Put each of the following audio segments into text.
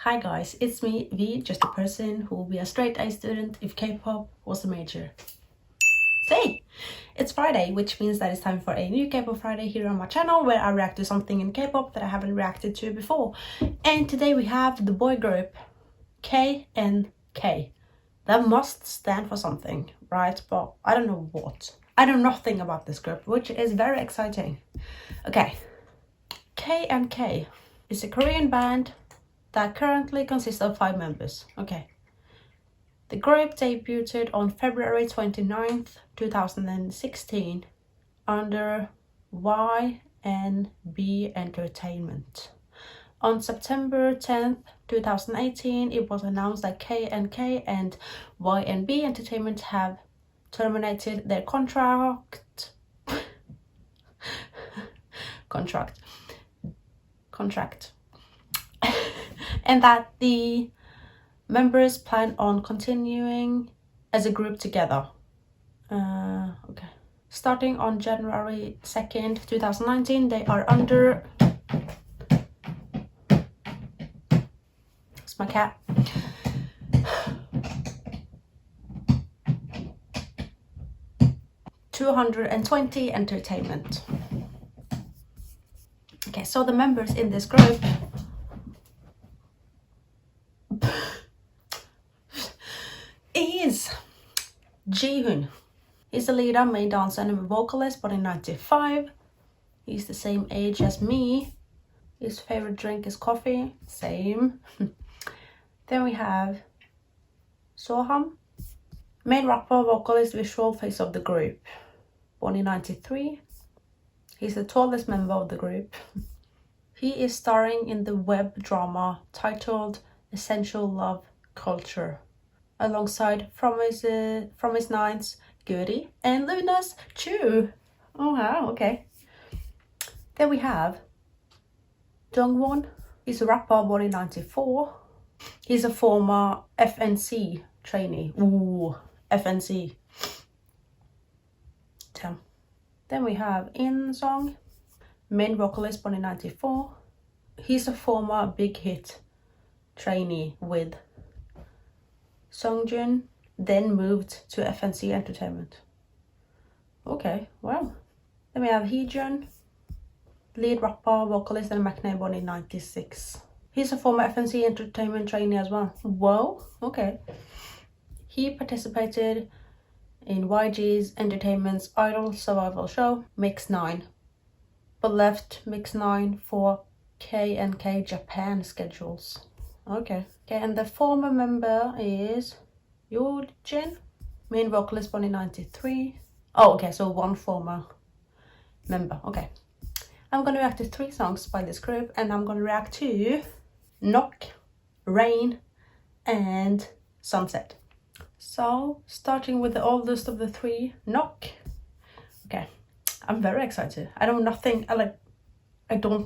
Hi guys, it's me, V, just a person who will be a straight A student if K-pop was a major. Say, it's Friday, which means that it's time for a new K-pop Friday here on my channel where I react to something in K-pop that I haven't reacted to before. And today we have the boy group KNK. That must stand for something, right? But I don't know what. I know nothing about this group, which is very exciting. Okay, KNK is a Korean band that currently consists of 5 members. Okay. The group debuted on February 29th, 2016 under 𝗦𝗢𝗓 Entertainment. On September 10th, 2018, it was announced that KNK and 𝗦𝗢𝗓 Entertainment have terminated their contract. And that the members plan on continuing as a group together. Okay. Starting on January 2nd, 2019, they are under... It's my cat. 𝗎20 Entertainment. Okay, so the members in this group is Jihoon. He's the leader, main dancer and vocalist, born in 1995. He's the same age as me. His favorite drink is coffee. Same. Then we have Soham, main rapper, vocalist, visual face of the group, born in 1993. He's the tallest member of the group. He is starring in the web drama titled Essential Love Culture, alongside from his nines, Goody and Luna's Chu. Oh wow, okay. Then we have Dongwon. He's a rapper, born in 1994. He's a former FNC trainee. Ooh, FNC. Damn. Then we have In Song, main vocalist, born in 1994. He's a former Big Hit trainee with Songjun, then moved to FNC Entertainment. Okay, wow. Then we have Heejun, lead rapper, vocalist and McNair, born in 1996. He's a former FNC Entertainment trainee as well. Whoa, okay. He participated in YG's Entertainment's Idol survival show, Mix 9, but left Mix 9 for KNK Japan schedules. Okay, and the former member is Yoojin, main vocalist, born in 1993. Oh, okay, so one former member. Okay, I'm gonna react to 3 songs by this group, and I'm gonna react to Knock, Rain, and Sunset. So, starting with the oldest of the 3, Knock. Okay, I'm very excited. I don't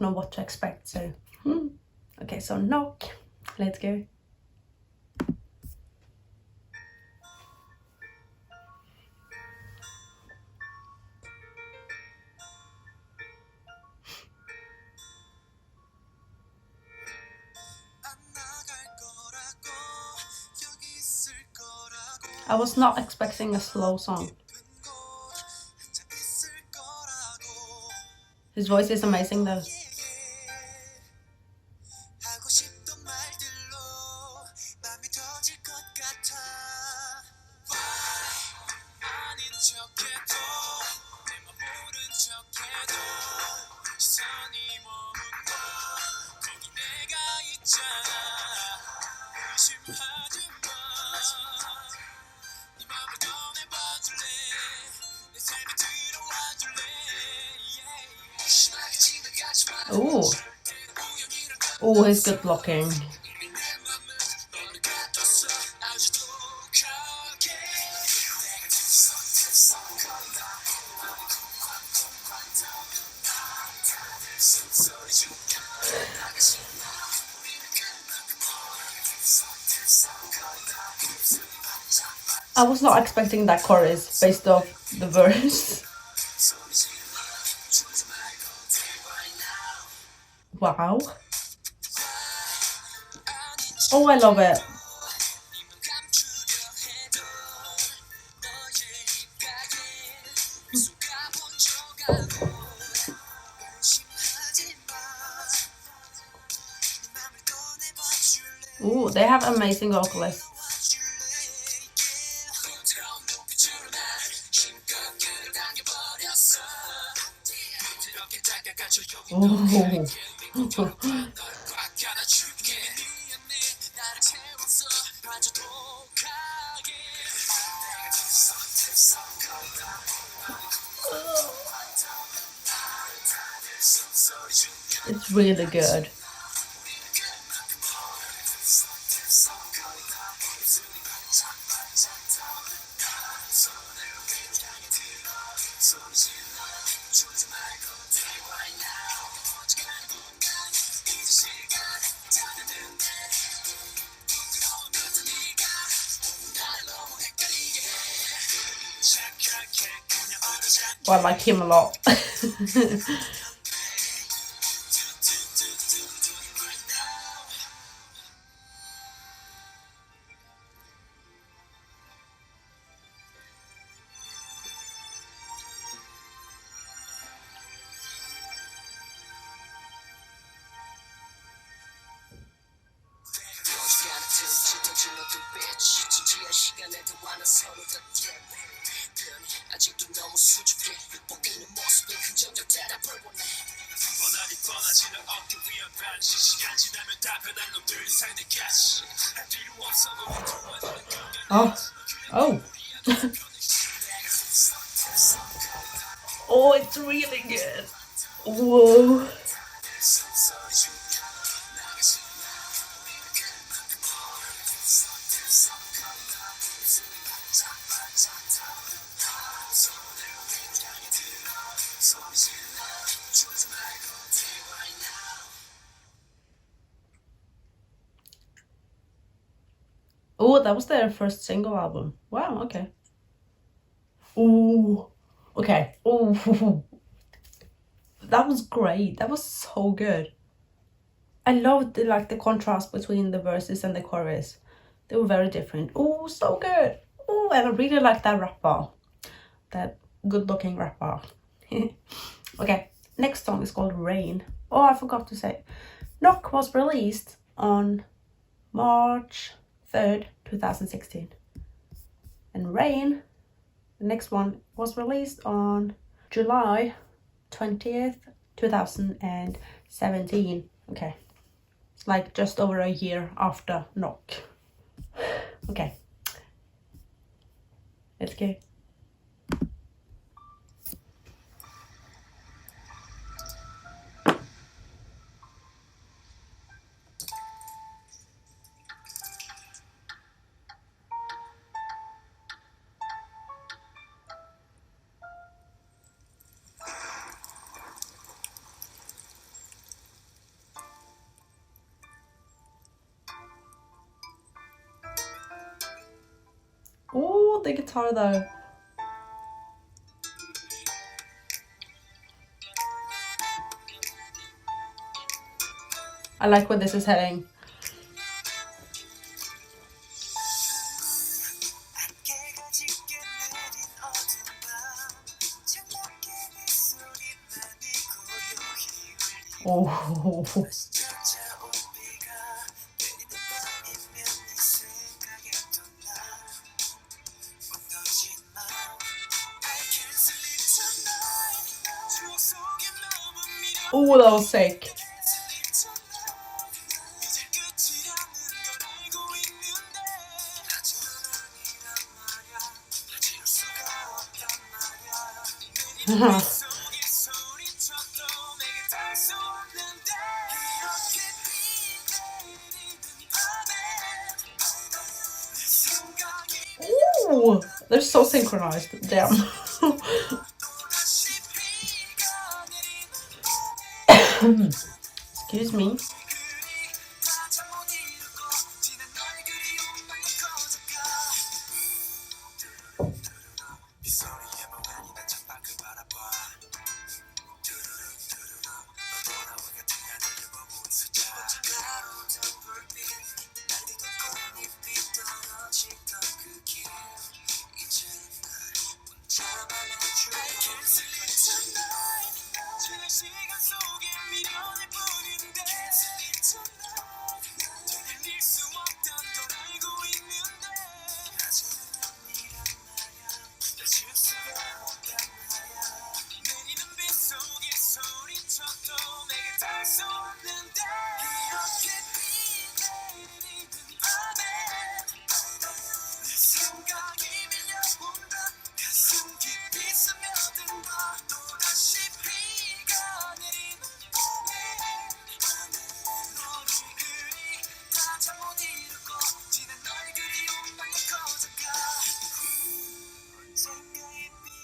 know what to expect, so okay, so Knock. Let's go. I was not expecting a slow song. His voice is amazing though. Ooh. Oh, he's good blocking. I was not expecting that chorus based off the verse. Wow. Oh, I love it. Ooh, they have amazing vocalists. Ooh. It's really good. Well, I like him a lot. Oh, oh. Oh, it's really good. Whoa. Oh, that was their first single album. Wow, okay. Ooh, okay. Ooh, that was great. That was so good. I loved the contrast between the verses and the chorus. They were very different. Oh, so good. Oh, and I really like that rapper. That good-looking rapper. Okay, next song is called Rain. Oh, I forgot to say. Knock was released on March 3rd, 2016. And Rain, the next one, was released on July 20th, 2017. Okay. It's like just over a year after Knock. Okay. Let's go. Oh, the guitar though. I like where this is heading. Oh. Oh, that was sick. Ooh, they're so synchronized. Damn. Excuse me.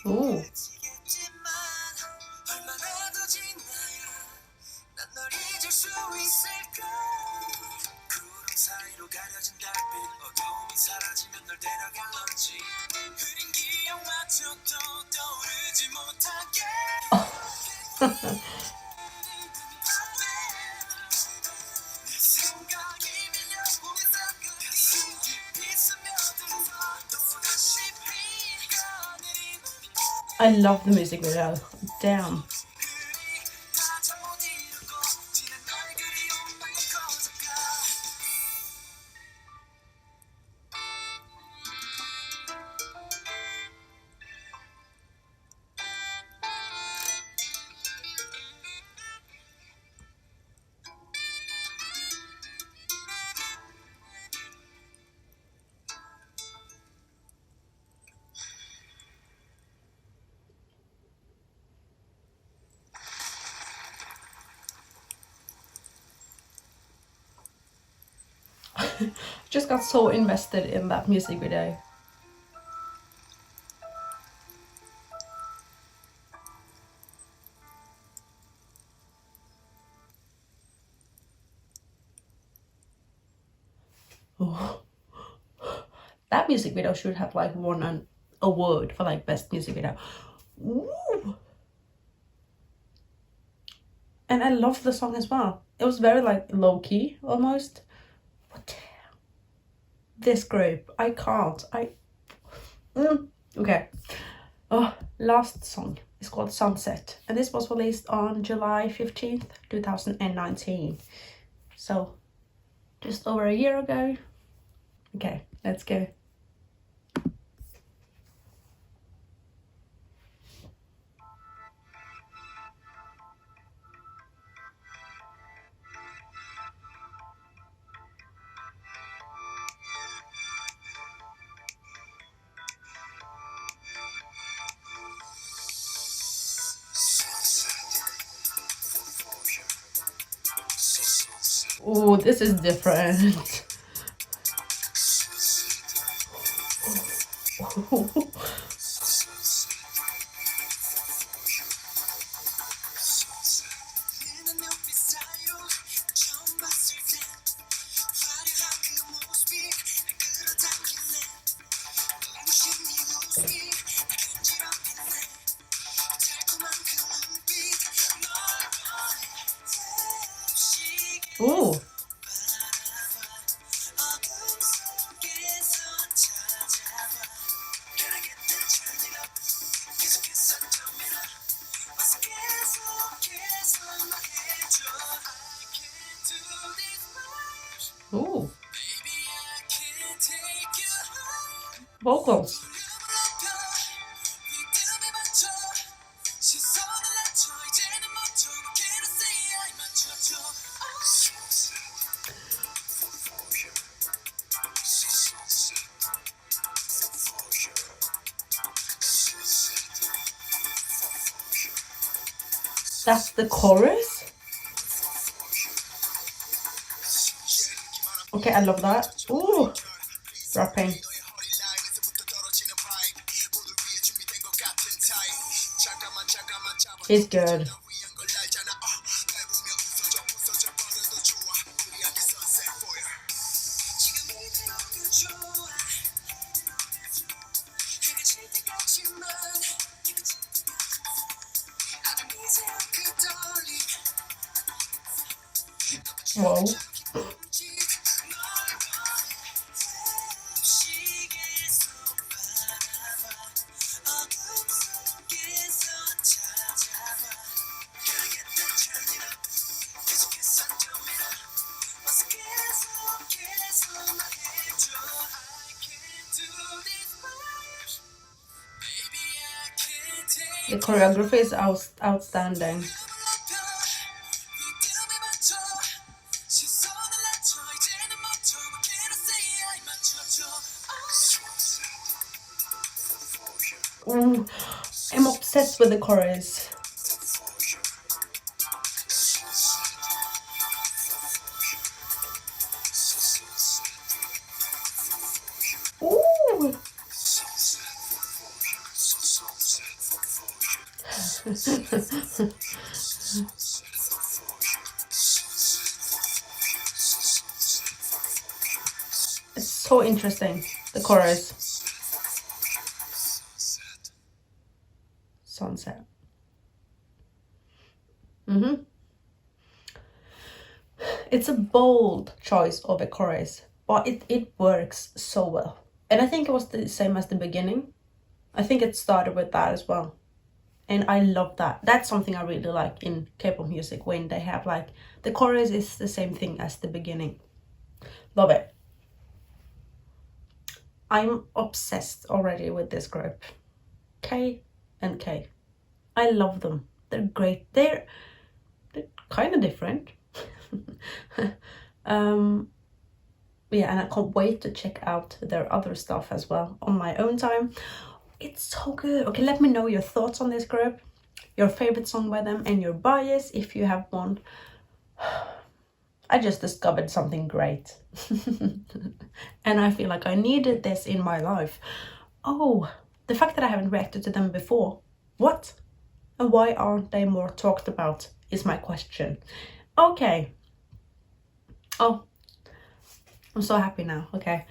Ooh. I love the music video. Damn. Just got so invested in that music video. Oh. That music video should have like won an award for like best music video. Ooh. And I love the song as well. It was very like low-key almost. But damn, this group, I can't. Okay. Oh, last song is called Sunset, and this was released on July 15th, 2019. So just over a year ago. Okay, let's go. Oh, this is different. Ooh. Ooh. Vocals. That's the chorus? Okay, I love that. Ooh, rapping. He's good. Whoa. The choreography is outstanding. Ooh, I'm obsessed with the chorus. Ooh. It's so interesting, the chorus. Sunset. It's a bold choice of a chorus, but it works so well. And I think it was the same as the beginning. I think it started with that as well. And I love that. That's something I really like in K-pop music, when they have like, the chorus is the same thing as the beginning. Love it. I'm obsessed already with this group. KNK. I love them. They're great. They're kind of different. Yeah, and I can't wait to check out their other stuff as well on my own time. It's so good. Okay, let me know your thoughts on this group, your favorite song by them, and your bias if you have one. I just discovered something great. And I feel like I needed this in my life. Oh, the fact that I haven't reacted to them before. What? And why aren't they more talked about is my question. Okay. Oh, I'm so happy now. Okay.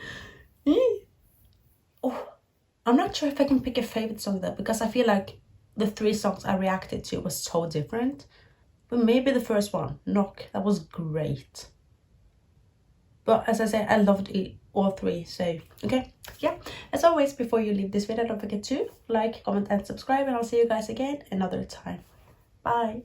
Oh, I'm not sure if I can pick a favorite song though, because I feel like the 3 songs I reacted to was so different. But maybe the first one, Knock, that was great. But as I said, I loved all 3, so okay. Yeah, as always, before you leave this video, don't forget to like, comment, and subscribe, and I'll see you guys again another time. Bye.